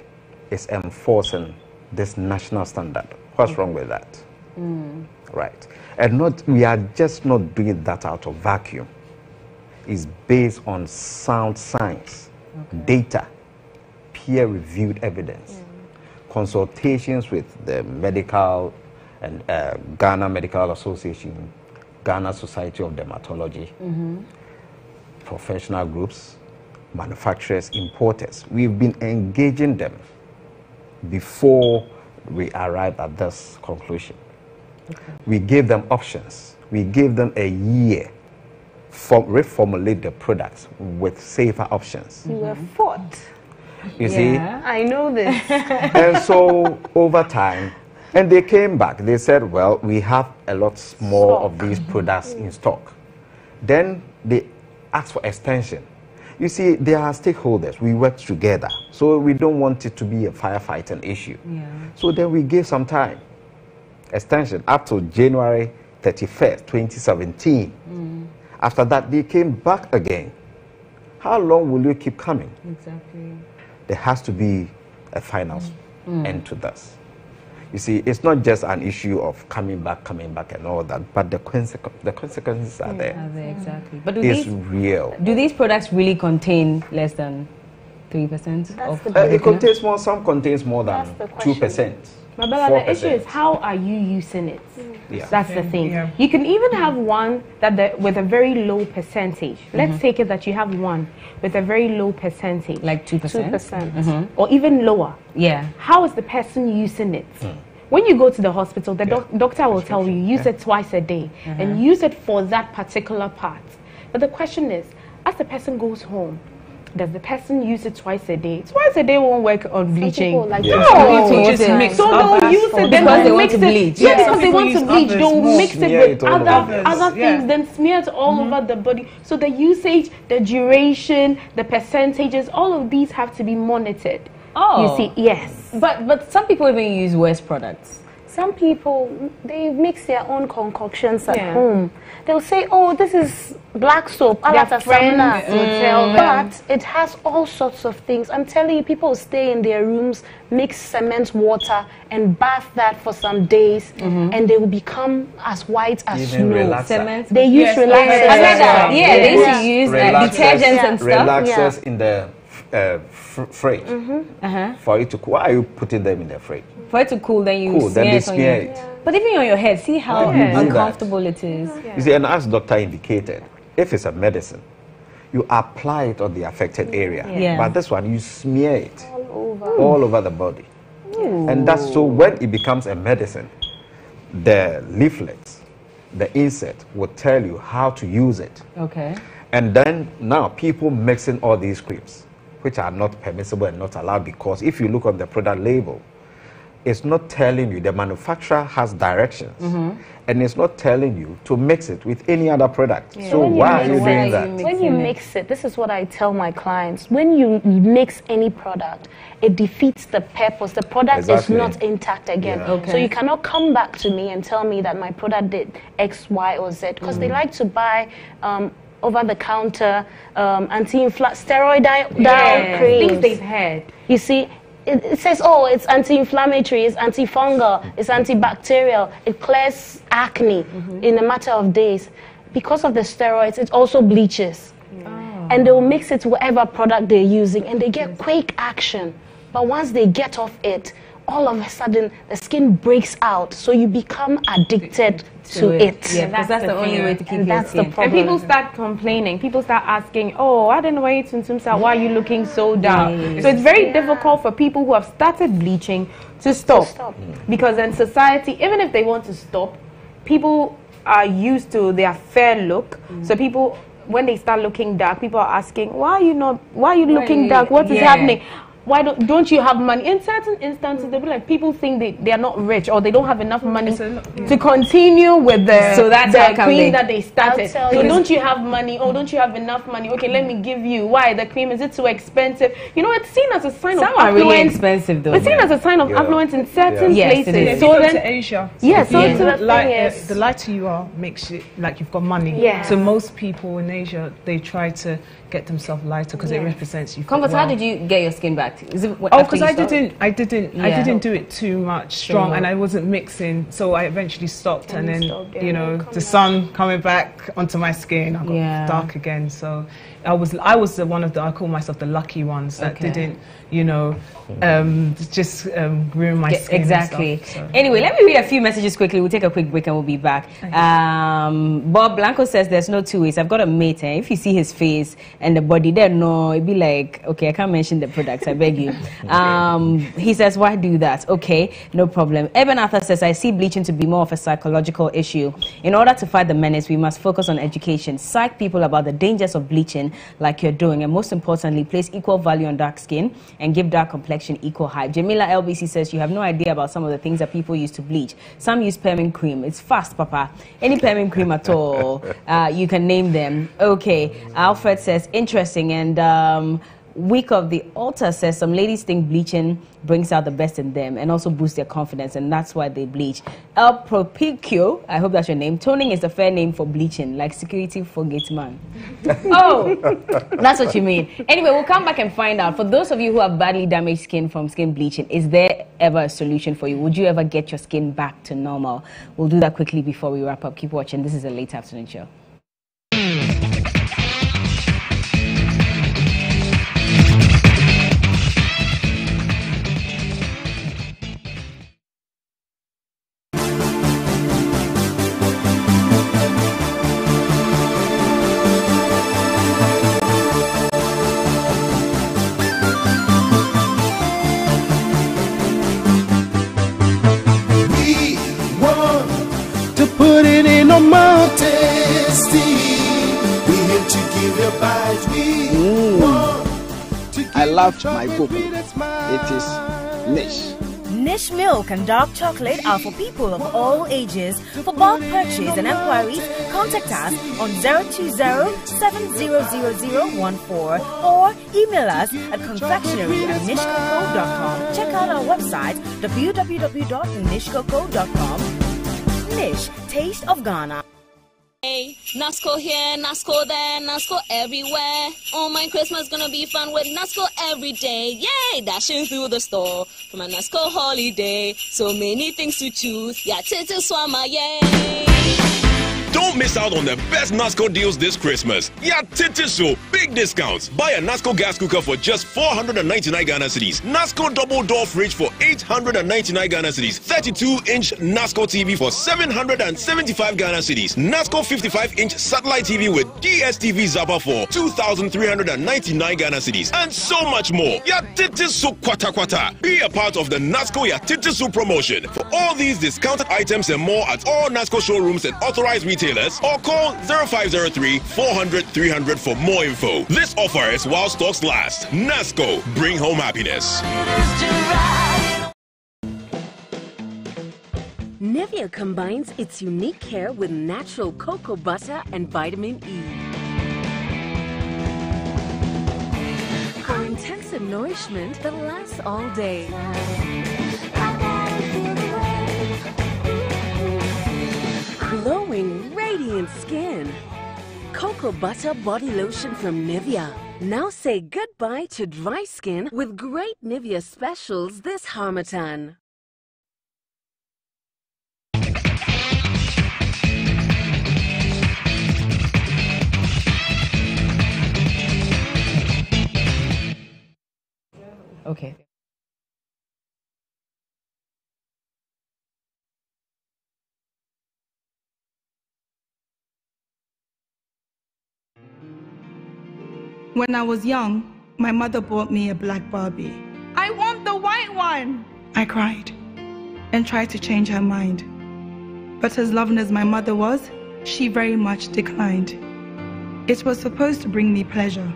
is enforcing this national standard. What's wrong with that? Right. And we are just not doing that out of vacuum. It's based on sound science, data, peer-reviewed evidence, consultations with the medical and Ghana Medical Association, Ghana Society of Dermatology, professional groups, manufacturers, importers. We've been engaging them before we arrived at this conclusion. We gave them options. We gave them a year to reformulate the products with safer options. You were fought. You see? I know this. And so over time, and they came back. They said, well, we have a lot more of these products in stock. Then they asked for extension. You see, they are stakeholders. We work together. So we don't want it to be a firefighting issue. So then we gave some time. Extension up to January 31st, 2017. After that, they came back again. How long will you keep coming? Exactly. There has to be a final end to this. You see, it's not just an issue of coming back and all that, but the consequences are there. Exactly. But it's real. Do these products really contain less than 3%? It contains more, some contains more than 2%. Mabella, the issue is how are you using it? That's the thing. You can even have one with a very low percentage. Let's take it that you have one with a very low percentage. Like 2%? 2%. Or even lower. How is the person using it? When you go to the hospital, the doctor will tell you, use it twice a day and use it for that particular part. But the question is, as the person goes home, does the person use it twice a day? Twice a day won't work on bleaching. No, so they'll use it because they want to bleach. Because they want to bleach. They'll mix it with other things, then smear it all over the body. So the usage, the duration, the percentages, all of these have to be monitored. You see, yes. But some people even use worse products. Some people, they mix their own concoctions at home. They'll say, oh, this is black soap. Their friends will tell them. But it has all sorts of things. I'm telling you, people stay in their rooms, mix cement water, and bath that for some days, and they will become as white as snow. They use relaxers. They used to use detergents and stuff. Relaxers in the fridge. For it to cool. Why are you putting them in the fridge? For it to cool, then you smear it. But even on your head, see how uncomfortable it is. You see, and as doctor indicated, if it's a medicine, you apply it on the affected area. But this one, you smear it all over the body. And that's so when it becomes a medicine, the leaflets, the insert will tell you how to use it. And then now people mixing all these creams, which are not permissible and not allowed, because if you look on the product label, it's not telling you, the manufacturer has directions, and it's not telling you to mix it with any other product. So why are you doing that? When you mix it, this is what I tell my clients. When you mix any product, it defeats the purpose. The product is not intact again. So you cannot come back to me and tell me that my product did X, Y, or Z, because they like to buy over-the-counter anti-steroidal creams. Things they've had. You see, it says, oh, it's anti-inflammatory, it's antifungal, it's antibacterial, it clears acne in a matter of days. Because of the steroids, it also bleaches. And they'll mix it to whatever product they're using, and they get quick action. But once they get off it, all of a sudden, the skin breaks out, so you become addicted to it. Yeah, because that's the only way to keep your skin. And people start complaining. People start asking, oh, I don't know why why are you looking so dark? So it's very difficult for people who have started bleaching to stop. Because in society, even if they want to stop, people are used to their fair look. So people, when they start looking dark, people are asking, why are you looking dark? What is happening? Why don't you have money? In certain instances, they'll be like, people think they are not rich or they don't have enough money to continue with the cream that they started. So don't you have money? Oh, don't you have enough money? Okay, let me give you. Why? The cream, is it too expensive? You know, it's seen as a sign of affluence. Some are really expensive though. It's seen as a sign of affluence in certain places. If you go to Asia, the lighter you are makes it like you've got money. So most people in Asia, they try to get themselves lighter because it represents you. Comfort, how did you get your skin back? Is it because I didn't do it too much strong, and I wasn't mixing, so I eventually stopped, and then you know the sun coming back onto my skin, I got dark again. So I was one of the, I call myself the lucky ones that didn't, you know, just ruin my skin. Exactly. And stuff, so. Anyway, let me read a few messages quickly. We'll take a quick break and we'll be back. Bob Blanco says there's no two ways. I've got a mate, and if you see his face and the body there, no, it'd be like, okay, I can't mention the products, I beg you. He says, why do that? Okay, no problem. Eben Arthur says, I see bleaching to be more of a psychological issue. In order to fight the menace, we must focus on education, psych people about the dangers of bleaching like you're doing, and most importantly, place equal value on dark skin and give dark complexion equal hype. Jamila LBC says, you have no idea about some of the things that people use to bleach. Some use permanent cream. It's fast, Papa. Any permanent cream at all, you can name them. Okay, Alfred says, interesting. And Week of the Altar says some ladies think bleaching brings out the best in them and also boosts their confidence, and that's why they bleach. El Propicio, I hope that's your name. Toning is the fair name for bleaching, like security for gate man. Oh, that's what you mean. Anyway, we'll come back and find out. For those of you who have badly damaged skin from skin bleaching, is there ever a solution for you? Would you ever get your skin back to normal? We'll do that quickly before we wrap up. Keep watching. This is a Late Afternoon Show. I love my cocoa. It is Nish. Nish milk and dark chocolate are for people of all ages. For bulk purchase and enquiries, contact us on 020-700014 or email us at confectionery@nishcoco.com. Check out our website www.nishcoco.com. Nish, taste of Ghana. Hey, NASCO here, NASCO there, NASCO everywhere. Oh, my Christmas gonna be fun with NASCO every day. Yay! Dashing through the store for my NASCO holiday. So many things to choose. Yeah, Titi Swama, yay! Don't miss out on the best NASCO deals this Christmas. Yeah, Titiso, big discounts. Buy a NASCO gas cooker for just 499 Ghana cedis. NASCO double door fridge for 899 Ghana cedis. 32-inch NASCO TV for 775 Ghana cedis. NASCO 55-inch satellite TV with DSTV Zappa for 2,399 Ghana cedis. And so much more. Yeah, Titiso kwata kwata. Be a part of the NASCO Yeah Titiso promotion. For all these discounted items and more at all NASCO showrooms and authorized retailers, or call 0503-400-300 for more info. This offer is while stocks last. NASCO, bring home happiness. Nivea combines its unique care with natural cocoa butter and vitamin E. For intensive nourishment that lasts all day. Glowing, radiant skin. Cocoa butter body lotion from Nivea. Now say goodbye to dry skin with great Nivea specials this Harmattan. Okay. When I was young, my mother bought me a black Barbie. I want the white one! I cried and tried to change her mind. But as loving as my mother was, she very much declined. It was supposed to bring me pleasure,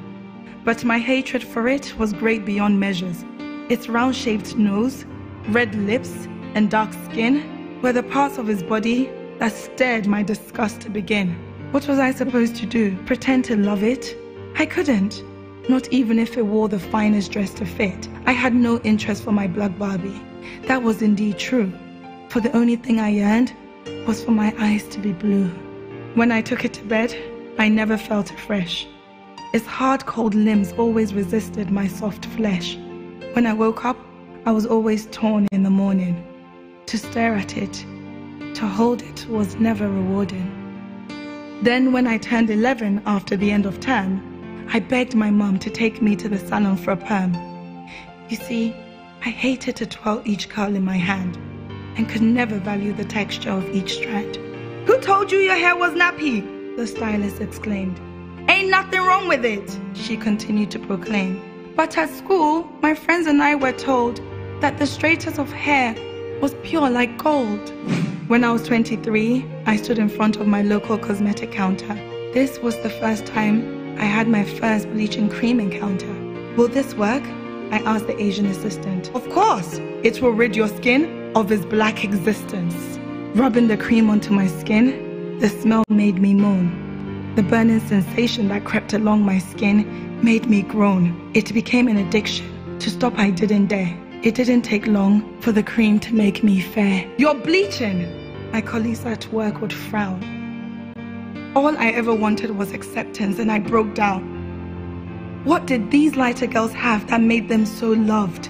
but my hatred for it was great beyond measures. Its round-shaped nose, red lips, and dark skin were the parts of his body that stirred my disgust to begin. What was I supposed to do? Pretend to love it? I couldn't, not even if it wore the finest dress to fit. I had no interest for my black Barbie. That was indeed true, for the only thing I yearned was for my eyes to be blue. When I took it to bed, I never felt afresh. Its hard, cold limbs always resisted my soft flesh. When I woke up, I was always torn in the morning. To stare at it, to hold it was never rewarding. Then when I turned 11 after the end of term, I begged my mum to take me to the salon for a perm. You see, I hated to twirl each curl in my hand and could never value the texture of each strand. Who told you your hair was nappy? The stylist exclaimed. Ain't nothing wrong with it, she continued to proclaim. But at school, my friends and I were told that the straightest of hair was pure like gold. When I was 23, I stood in front of my local cosmetic counter. This was the first time I had my first bleaching cream encounter. Will this work? I asked the Asian assistant. Of course, it will rid your skin of its black existence. Rubbing the cream onto my skin, the smell made me moan. The burning sensation that crept along my skin made me groan. It became an addiction. To stop, I didn't dare. It didn't take long for the cream to make me fair. You're bleaching! My colleagues at work would frown. All I ever wanted was acceptance, and I broke down. What did these lighter girls have that made them so loved?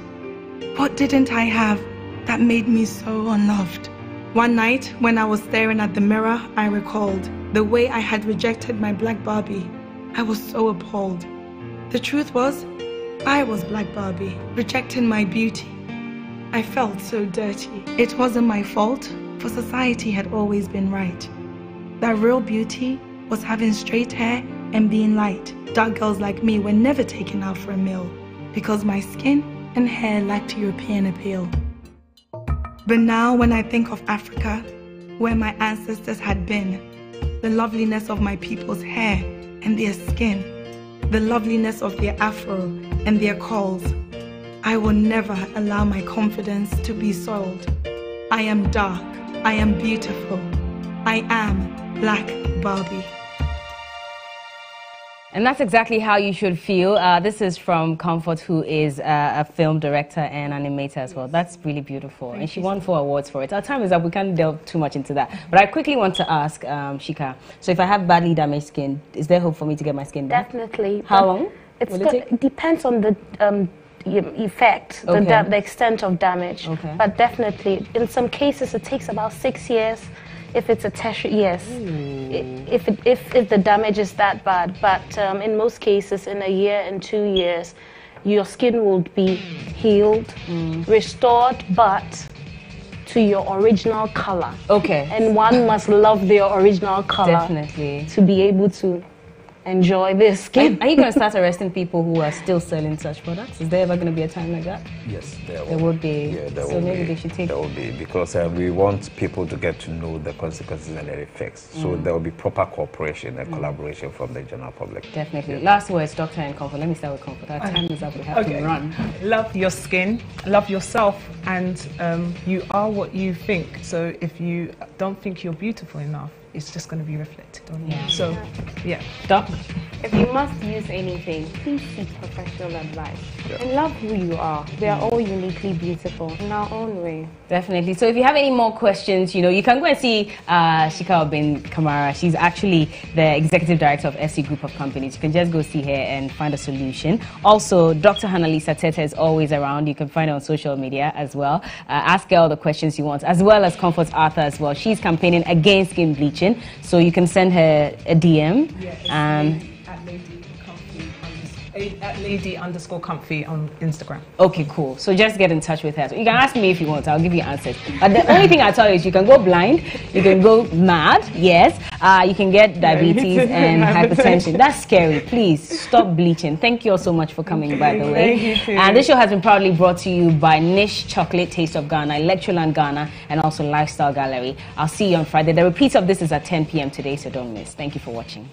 What didn't I have that made me so unloved? One night, when I was staring at the mirror, I recalled the way I had rejected my black Barbie. I was so appalled. The truth was, I was black Barbie, rejecting my beauty. I felt so dirty. It wasn't my fault, for society had always been right. That real beauty was having straight hair and being light. Dark girls like me were never taken out for a meal because my skin and hair lacked European appeal. But now when I think of Africa, where my ancestors had been, the loveliness of my people's hair and their skin, the loveliness of their afro and their curls, I will never allow my confidence to be soiled. I am dark, I am beautiful, I am Black Barbie. And that's exactly how you should feel. This is from Comfort, who is a film director and animator as well. That's really beautiful. And she won 4 awards for it. Our time is up. We can't delve too much into that. But I quickly want to ask Chika, so if I have badly damaged skin, is there hope for me to get my skin back? Definitely. How long? It depends on the effect, the extent of damage. Okay. But definitely, in some cases, it takes about 6 years. If it's a tertiary, yes. If the damage is that bad, but in most cases, in a year and 2 years, your skin will be healed, restored, but to your original color. Okay. And one must love their original color. Definitely. To be able to enjoy their skin. Are you going to start arresting people who are still selling such products? Is there ever going to be a time like that? Yes, there would be. Yeah, there so will maybe be. They should take. There will be, because we want people to get to know the consequences and their effects. So there will be proper cooperation and collaboration from the general public. Definitely. Yeah. Last words, Doctor and Comfort. Let me start with Comfort. Our time is up. We have to run. Love your skin, love yourself, and you are what you think. So if you don't think you're beautiful enough, it's just going to be reflected on you. So, yeah. Doc? If you must use anything, please seek professional advice. And love who you are. We are all uniquely beautiful in our own way. Definitely. So if you have any more questions, you can go and see Chika Obin Kamara. She's actually the executive director of SC Group of Companies. You can just go see her and find a solution. Also, Dr. Hannah-Lisa Tete is always around. You can find her on social media as well. Ask her all the questions you want, as well as Comfort Arthur as well. She's campaigning against skin bleaching, so you can send her a DM. At lady_comfy on Instagram. Okay, cool. So just get in touch with her. So you can ask me if you want. I'll give you answers. But the only thing I tell you is you can go blind, you can go mad, yes. You can get diabetes and hypertension. That's scary. Please stop bleaching. Thank you all so much for coming, by the way. And this show has been proudly brought to you by Niche Chocolate, Taste of Ghana, Electroland Ghana, and also Lifestyle Gallery. I'll see you on Friday. The repeat of this is at 10 p.m. today, so don't miss. Thank you for watching.